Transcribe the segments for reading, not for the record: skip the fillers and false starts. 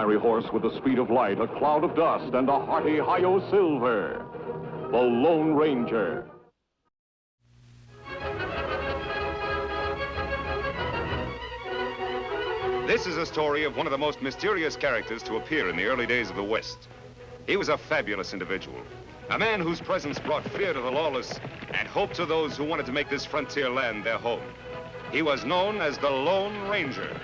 ordinary horse with the speed of light, a cloud of dust, and a hearty hi-yo silver. The Lone Ranger. This is a story of one of the most mysterious characters to appear in the early days of the West. He was a fabulous individual, a man whose presence brought fear to the lawless and hope to those who wanted to make this frontier land their home. He was known as the Lone Ranger.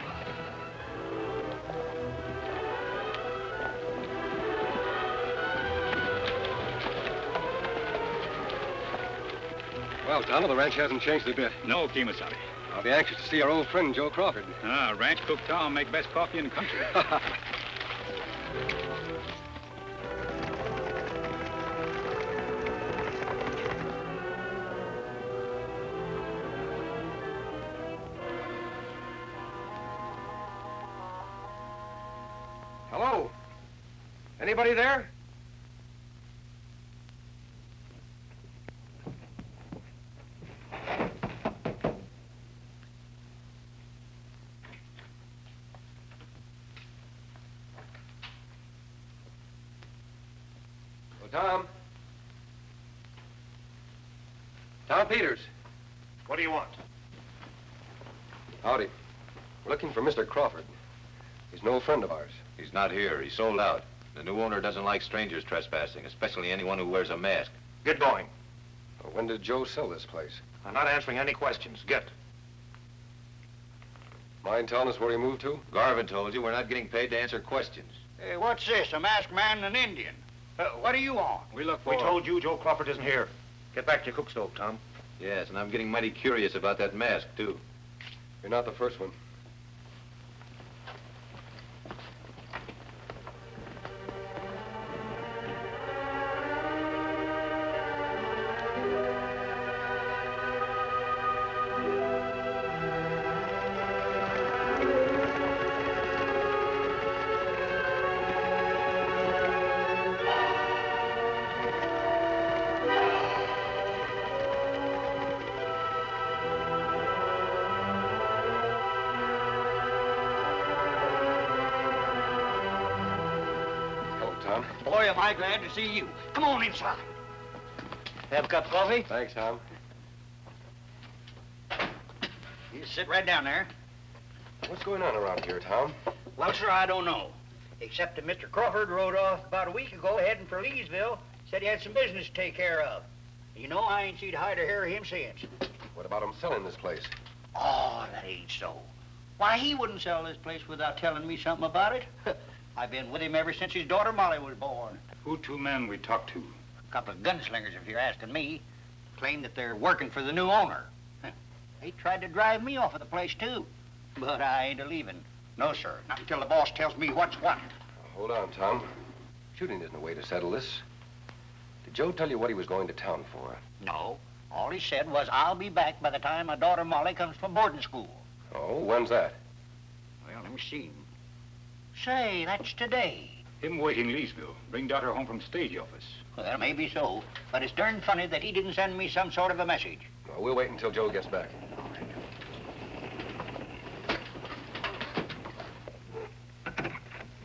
Well, Tonto, the ranch hasn't changed a bit. No, Kemo Sabe. I'll be anxious to see our old friend, Joe Crawford. Ranch cook Tom make best coffee in the country. Hello? Anybody there? Tom? Tom Peters. What do you want? Howdy. We're looking for Mr. Crawford. He's no friend of ours. He's not here. He's sold out. The new owner doesn't like strangers trespassing, especially anyone who wears a mask. Get going. Well, when did Joe sell this place? I'm not answering any questions. Get. Mind telling us where he moved to? Garvin told you we're not getting paid to answer questions. Hey, what's this? A masked man and an Indian? What do you want? We look for... We told you Joe Crawford isn't here. Get back to your cook stove, Tom. Yes, and I'm getting mighty curious about that mask, too. You're not the first one. Boy, am I glad to see you. Come on inside. Have a cup of coffee? Thanks, Tom. You sit right down there. What's going on around here, Tom? Well, sir, I don't know. Except that Mr. Crawford rode off about a week ago heading for Leesville. Said he had some business to take care of. You know, I ain't seen hide or hair of him since. What about him selling this place? Oh, that ain't so. Why, he wouldn't sell this place without telling me something about it. I've been with him ever since his daughter Molly was born. Who two men we talked to? A couple of gunslingers, if you're asking me, claim that they're working for the new owner. They tried to drive me off of the place, too. But I ain't a-leaving. No, sir, not until the boss tells me what's what. Hold on, Tom. Shooting isn't a way to settle this. Did Joe tell you what he was going to town for? No. All he said was, I'll be back by the time my daughter Molly comes from boarding school. Oh, when's that? Well, let me see. Say, that's today. Him waiting Leesville. Bring daughter home from stage office. Well, maybe so. But it's darn funny that he didn't send me some sort of a message. Well, we'll wait until Joe gets back.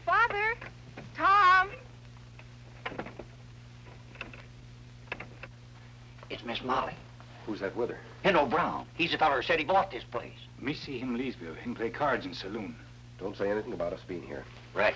Father! Tom! It's Miss Molly. Who's that with her? Hendo Brown. He's the feller who said he bought this place. Me see him Leesville. Him play cards in saloon. Don't say anything about us being here. Right.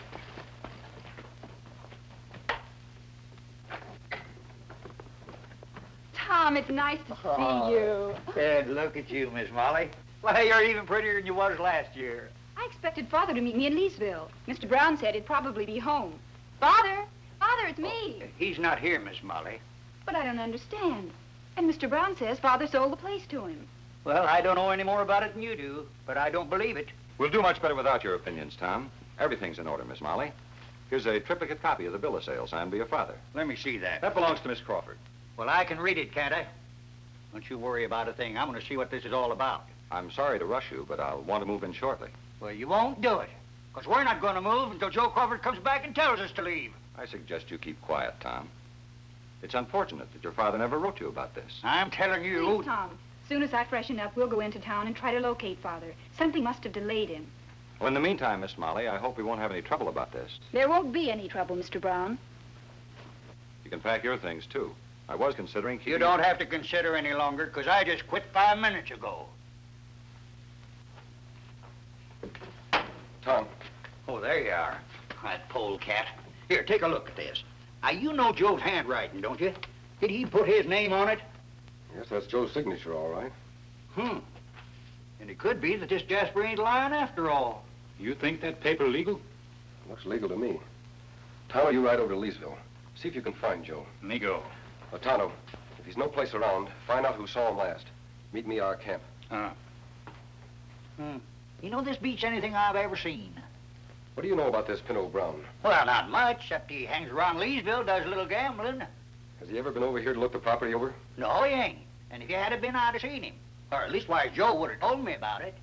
Tom, it's nice to see you. And look at you, Miss Molly. Why, you're even prettier than you was last year. I expected Father to meet me in Leesville. Mr. Brown said he'd probably be home. Father! Father, it's me. He's not here, Miss Molly. But I don't understand. And Mr. Brown says Father sold the place to him. Well, I don't know any more about it than you do, but I don't believe it. We'll do much better without your opinions, Tom. Everything's in order, Miss Molly. Here's a triplicate copy of the bill of sale signed by your father. Let me see that. That belongs to Miss Crawford. Well, I can read it, can't I? Don't you worry about a thing. I'm going to see what this is all about. I'm sorry to rush you, but I'll want to move in shortly. Well, you won't do it. Because we're not going to move until Joe Crawford comes back and tells us to leave. I suggest you keep quiet, Tom. It's unfortunate that your father never wrote you about this. I'm telling you... Please, Tom. As soon as I freshen up, we'll go into town and try to locate Father. Something must have delayed him. Well, in the meantime, Miss Molly, I hope we won't have any trouble about this. There won't be any trouble, Mr. Brown. You can pack your things, too. I was considering keeping... You don't have to consider any longer, because I just quit 5 minutes ago. Tom. Oh, there you are. That polecat. Here, take a look at this. Now, you know Joe's handwriting, don't you? Did he put his name on it? Yes, that's Joe's signature, all right. And it could be that this Jasper ain't lying after all. You think that paper legal? Looks legal to me. Tonto, you ride over to Leesville. See if you can find Joe. Me go. Tonto, if he's no place around, find out who saw him last. Meet me at our camp. You know, this beats anything I've ever seen. What do you know about this Pinto Brown? Well, not much, except he hangs around Leesville, does a little gambling. Has he ever been over here to look the property over? No, he ain't. And if he had been, I'd have seen him. Or at least why Joe would have told me about it.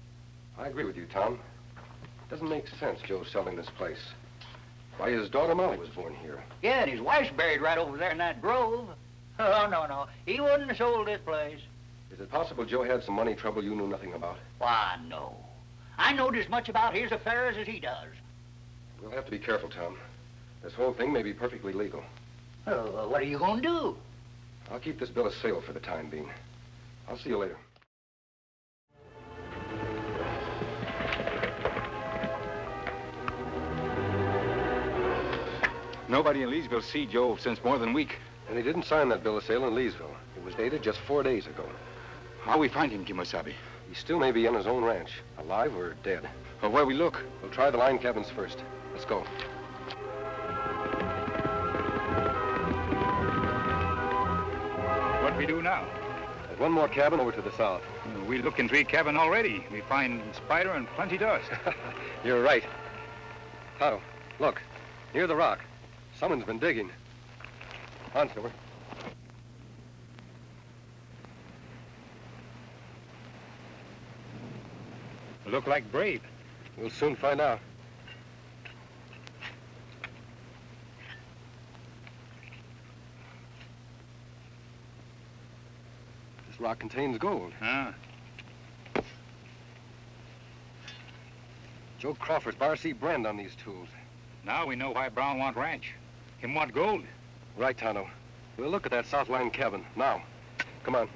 I agree with you, Tom. Doesn't make sense, Joe selling this place. Why, his daughter Molly was born here. Yeah, and his wife's buried right over there in that grove. Oh, no. He wouldn't have sold this place. Is it possible Joe had some money trouble you knew nothing about? Why, no. I know as much about his affairs as he does. We'll have to be careful, Tom. This whole thing may be perfectly legal. Oh, what are you going to do? I'll keep this bill of sale for the time being. I'll see you later. Nobody in Leesville see Joe since more than a week. And he didn't sign that bill of sale in Leesville. It was dated just 4 days ago. How we find him, Kemo Sabe? He still may be on his own ranch, alive or dead. Well, where we look? We'll try the line cabins first. Let's go. What we do now? There's one more cabin over to the south. We look in 3 cabin already. We find spider and plenty dust. You're right. Tonto, look. Near the rock. Someone's been digging. On, Silver. Look like brave. We'll soon find out. This rock contains gold. Joe Crawford's bar C brand on these tools. Now we know why Brown want ranch. Him want gold. Right, Tonto. We'll look at that south line cabin now. Come on.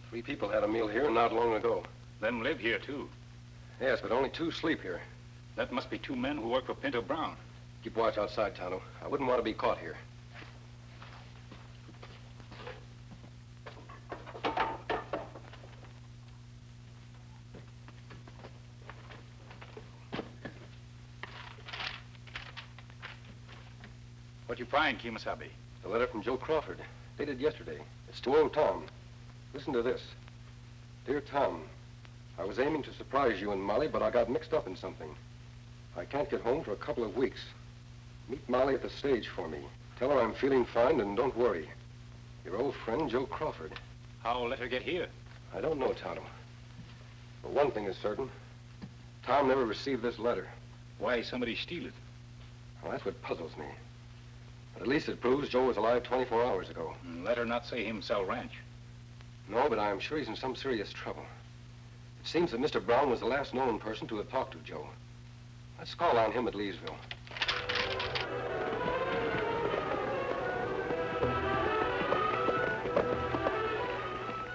Three people had a meal here not long ago. Them live here, too. Yes, but only 2 sleep here. That must be 2 men who work for Pinto Brown. Keep watch outside, Tonto. I wouldn't want to be caught here. What you find, Kemo Sabe? A letter from Joe Crawford, dated yesterday. It's to old Tom. Listen to this. Dear Tom, I was aiming to surprise you and Molly, but I got mixed up in something. I can't get home for a couple of weeks. Meet Molly at the stage for me. Tell her I'm feeling fine and don't worry. Your old friend, Joe Crawford. How let her get here? I don't know, Tonto. But one thing is certain. Tom never received this letter. Why somebody steal it? Well, that's what puzzles me. But at least it proves Joe was alive 24 hours ago. Let her not say him sell ranch. No, but I'm sure he's in some serious trouble. It seems that Mr. Brown was the last known person to have talked to Joe. Let's call on him at Leesville.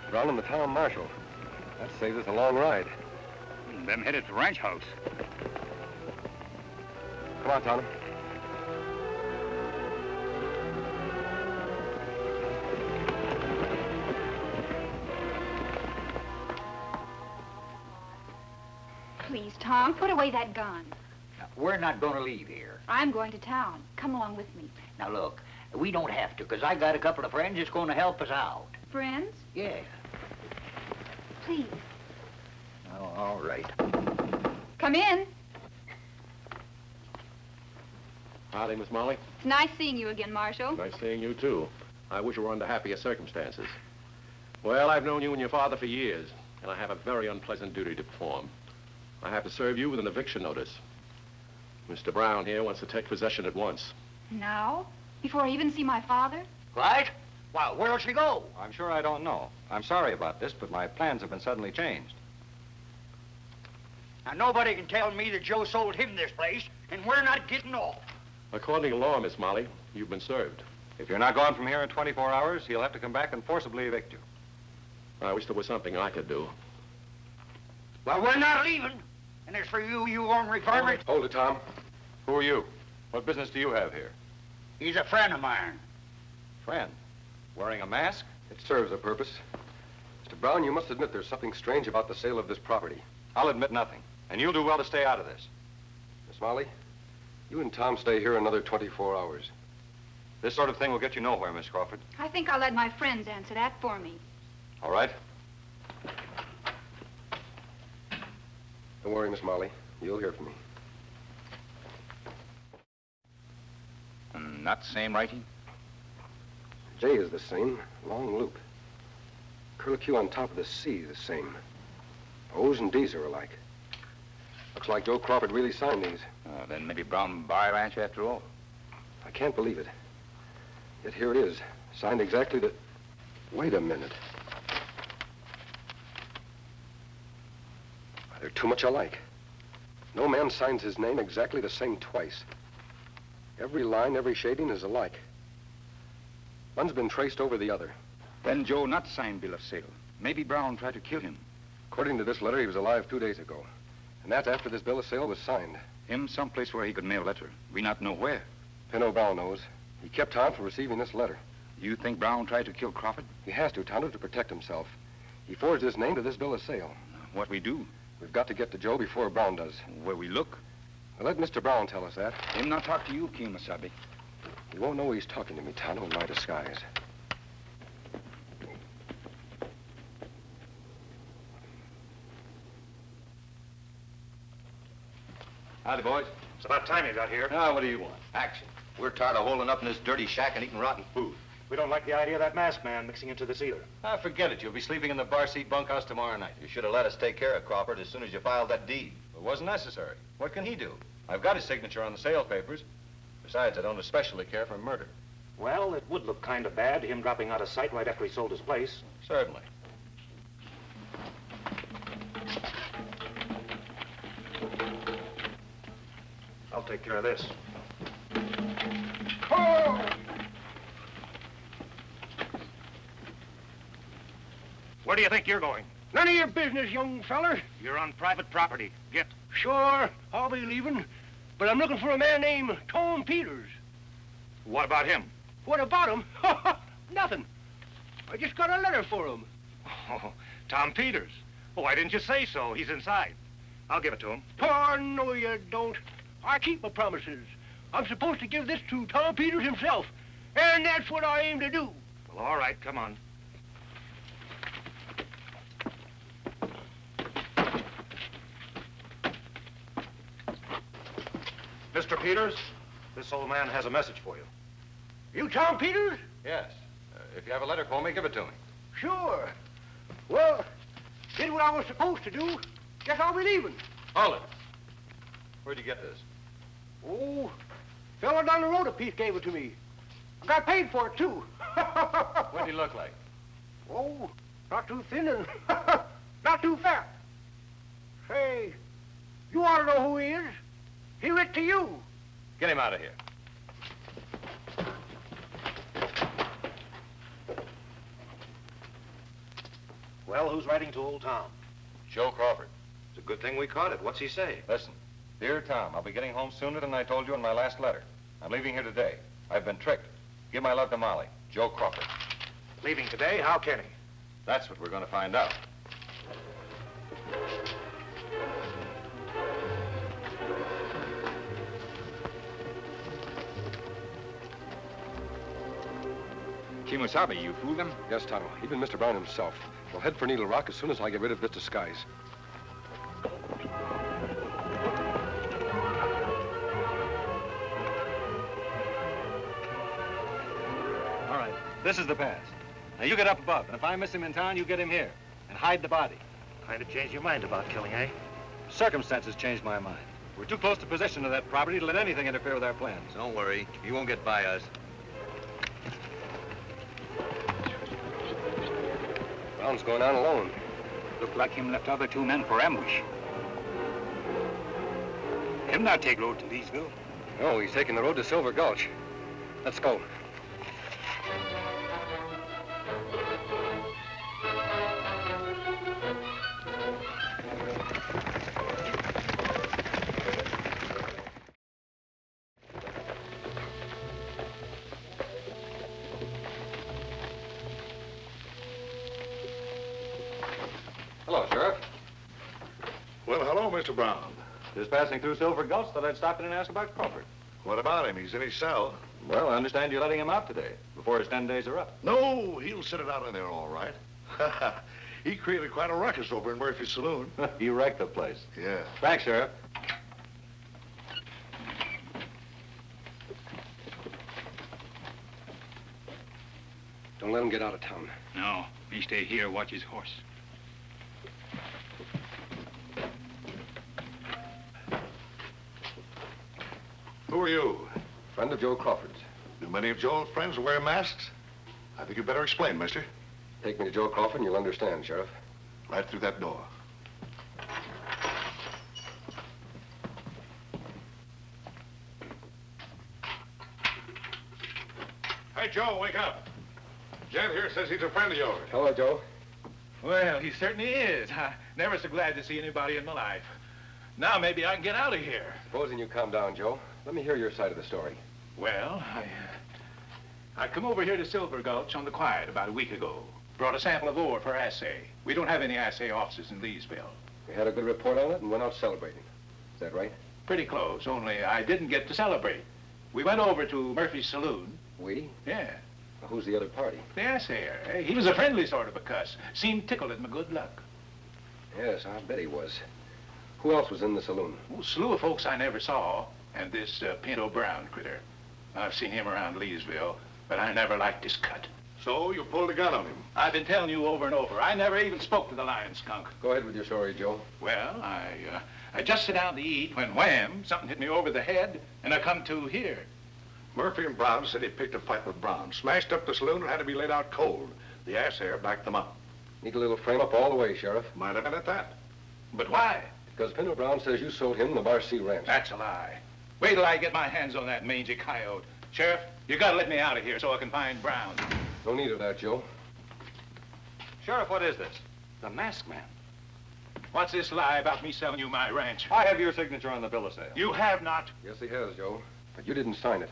Brown and the town marshal. That saves us a long ride. Them headed to ranch house. Come on, Tonto. Please, Tom, put away that gun. Now, we're not going to leave here. I'm going to town. Come along with me. Now, look, we don't have to, because I got a couple of friends that's going to help us out. Friends? Yeah. Please. Oh, all right. Come in. Howdy, Miss Molly. It's nice seeing you again, Marshal. Nice seeing you, too. I wish we were under happier circumstances. Well, I've known you and your father for years, and I have a very unpleasant duty to perform. I have to serve you with an eviction notice. Mr. Brown here wants to take possession at once. Now? Before I even see my father? Right? Well, where'll she go? I'm sure I don't know. I'm sorry about this, but my plans have been suddenly changed. Now, nobody can tell me that Joe sold him this place, and we're not getting off. According to law, Miss Molly, you've been served. If you're not gone from here in 24 hours, he'll have to come back and forcibly evict you. I wish there was something I could do. Well, we're not leaving. And as for you ornery varmint, Hold it, Tom. Who are you? What business do you have here? he's a friend of mine. Friend. Wearing a mask? It serves a purpose. Mr. Brown, you must admit there's something strange about the sale of this property. I'll admit nothing. And you'll do well to stay out of this. Miss Molly, you and Tom stay here another 24 hours. This sort of thing will get you nowhere, Miss Crawford. I think I'll let my friends answer that for me. All right? Don't worry, Miss Molly. You'll hear from me. Not the same writing? J is the same, long loop. Curlicue on top of the C the same. O's and D's are alike. Looks like Joe Crawford really signed these. Then maybe Brown buy ranch after all. I can't believe it. Yet here it is, signed exactly the... Wait a minute. They're too much alike. No man signs his name exactly the same twice. Every line, every shading is alike. One's been traced over the other. Then Joe not signed bill of sale. Maybe Brown tried to kill him. According to this letter, he was alive 2 days ago. And that's after this bill of sale was signed. Him someplace where he could mail letter. We not know where. Pinot Brown knows. He kept on for receiving this letter. You think Brown tried to kill Crawford? He has to, Tonto, to protect himself. He forged his name to this bill of sale. What we do? We've got to get to Joe before Brown does. Where we look? Now, let Mr. Brown tell us that. Him not talk to you, Kemo Sabe. He won't know he's talking to me, Tonto, in my disguise. Howdy, boys. It's about time you got here. Now, what do you want? Action. We're tired of holding up in this dirty shack and eating rotten food. We don't like the idea of that masked man mixing into this either. Ah, forget it. You'll be sleeping in the bar seat bunkhouse tomorrow night. You should have let us take care of Crawford as soon as you filed that deed. It wasn't necessary. What can he do? I've got his signature on the sale papers. Besides, I don't especially care for murder. Well, it would look kind of bad, him dropping out of sight right after he sold his place. Certainly. I'll take care of this. Where do you think you're going? None of your business, young feller. You're on private property. Get. Sure, I'll be leaving. But I'm looking for a man named Tom Peters. What about him? What about him? Nothing. I just got a letter for him. Oh, Tom Peters. Oh, why didn't you say so? He's inside. I'll give it to him. Oh, no, you don't. I keep my promises. I'm supposed to give this to Tom Peters himself. And that's what I aim to do. Well, all right, come on. Mr. Peters, this old man has a message for you. You Tom Peters? Yes. If you have a letter for me, give it to me. Sure. Well, did what I was supposed to do. Guess I'll be leaving. Hold it. Where'd you get this? Oh, fella down the road a piece gave it to me. I got paid for it, too. What'd he look like? Oh, not too thin and not too fat. Say, you ought to know who he is. He writ to you. Get him out of here. Well, who's writing to old Tom? Joe Crawford. It's a good thing we caught it. What's he say? Listen, dear Tom, I'll be getting home sooner than I told you in my last letter. I'm leaving here today. I've been tricked. Give my love to Molly. Joe Crawford. Leaving today? How can he? That's what we're going to find out. Kemo Sabe, you fooled them? Yes, Tonto. Even Mr. Brown himself. We'll head for Needle Rock as soon as I get rid of this disguise. All right, this is the pass. Now, you get up above, and if I miss him in town, you get him here. And hide the body. Kind of changed your mind about killing, eh? Circumstances changed my mind. We're too close to possession of that property to let anything interfere with our plans. Don't worry. He won't get by us. Brown's going on alone. Look like him left other two men for ambush. Him not take road to Leesville. No, he's taking the road to Silver Gulch. Let's go. Hello, Sheriff. Well, hello, Mr. Brown. Just passing through Silver Gulch, thought I'd stop in and ask about Crawford. What about him? He's in his cell. Well, I understand you're letting him out today, before his 10 days are up. No, he'll sit it out in there all right. He created quite a ruckus over in Murphy's saloon. He wrecked the place. Yeah. Thanks, Sheriff. Don't let him get out of town. No, he stay here, watch his horse. Who are you? Friend of Joe Crawford's. Do many of Joe's friends wear masks? I think you better explain, mister. Take me to Joe Crawford and you'll understand, Sheriff. Right through that door. Hey, Joe, wake up. Jan here says he's a friend of yours. Hello, Joe. Well, he certainly is. I'm never so glad to see anybody in my life. Now maybe I can get out of here. Supposing you calm down, Joe. Let me hear your side of the story. Well, I come over here to Silver Gulch on the quiet about a week ago. Brought a sample of ore for assay. We don't have any assay offices in Leesville. We had a good report on it and went out celebrating. Is that right? Pretty close, only I didn't get to celebrate. We went over to Murphy's saloon. We? Yeah. Well, who's the other party? The assayer. Eh? He was a friendly sort of a cuss. Seemed tickled at my good luck. Yes, I bet he was. Who else was in the saloon? A slew of folks I never saw, and this Pinto Brown critter. I've seen him around Leesville, but I never liked his cut. So you pulled a gun on him? I've been telling you over and over. I never even spoke to the lion skunk. Go ahead with your story, Joe. Well, I just sat down to eat when wham, something hit me over the head, and I come to here. Murphy and Brown said he picked a fight with Brown, smashed up the saloon and had to be laid out cold. The assayer backed them up. Need a little frame-up all the way, Sheriff. Might have been at that. But why? Because Pinto Brown says you sold him the Bar C ranch. That's a lie. Wait till I get my hands on that mangy coyote. Sheriff, you gotta let me out of here so I can find Brown. No need of that, Joe. Sheriff, what is this? The masked man. What's this lie about me selling you my ranch? I have your signature on the bill of sale. You have not. Yes, he has, Joe. But you didn't sign it.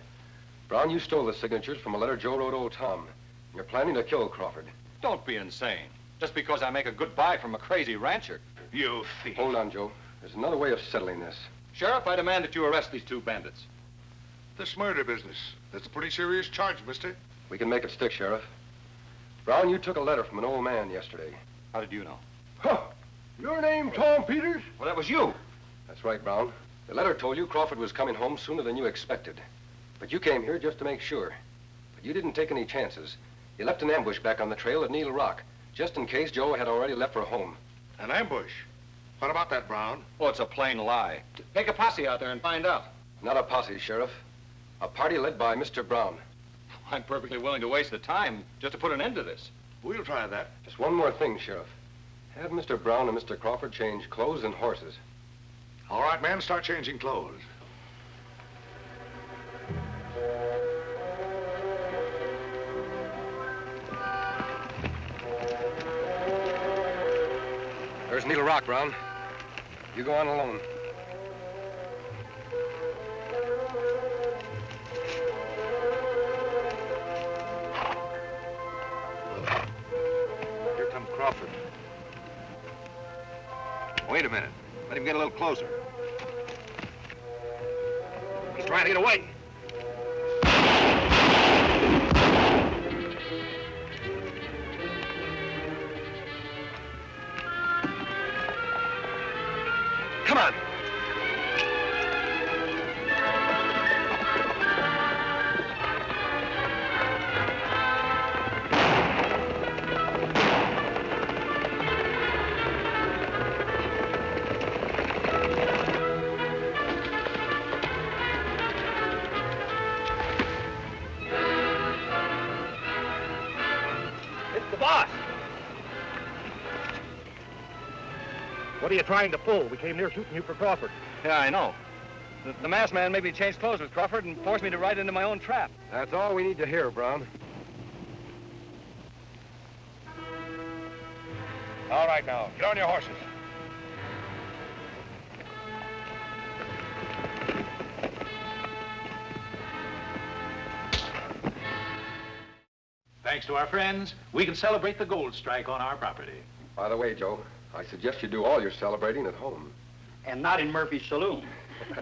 Brown, you stole the signatures from a letter Joe wrote old Tom. You're planning to kill Crawford. Don't be insane. Just because I make a good buy from a crazy rancher. You thief. Hold on, Joe. There's another way of settling this. Sheriff, I demand that you arrest these two bandits. This murder business. That's a pretty serious charge, mister. We can make it stick, Sheriff. Brown, you took a letter from an old man yesterday. How did you know? Huh. Your name Tom Peters? Well, that was you. That's right, Brown. The letter told you Crawford was coming home sooner than you expected. But you came here just to make sure. But you didn't take any chances. You left an ambush back on the trail at Needle Rock, just in case Joe had already left for home. An ambush? What about that, Brown? Oh, it's a plain lie. Take a posse out there and find out. Not a posse, Sheriff. A party led by Mr. Brown. I'm perfectly willing to waste the time just to put an end to this. We'll try that. Just one more thing, Sheriff. Have Mr. Brown and Mr. Crawford change clothes and horses. All right, man, start changing clothes. There's Needle Rock, Brown. You go on alone. Here comes Crawford. Wait a minute. Let him get a little closer. He's trying to get away. Come on. What are you trying to pull? We came near shooting you for Crawford. Yeah, I know. The masked man made me change clothes with Crawford and forced me to ride into my own trap. That's all we need to hear, Brown. All right, now, get on your horses. Thanks to our friends, we can celebrate the gold strike on our property. By the way, Joe, I suggest you do all your celebrating at home. And not in Murphy's saloon.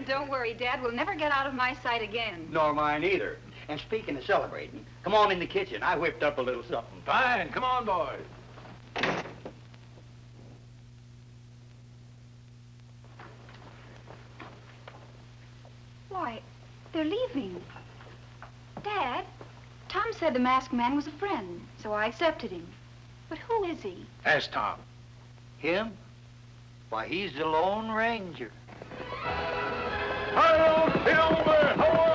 Don't worry, Dad. We'll never get out of my sight again. Nor mine either. And speaking of celebrating, come on in the kitchen. I whipped up a little something. Fine. Come on, boys. Why, they're leaving. Dad, Tom said the masked man was a friend, so I accepted him. But who is he? Ask Tom. Him? Why, he's the Lone Ranger. Hi-yo, Silver! Ho!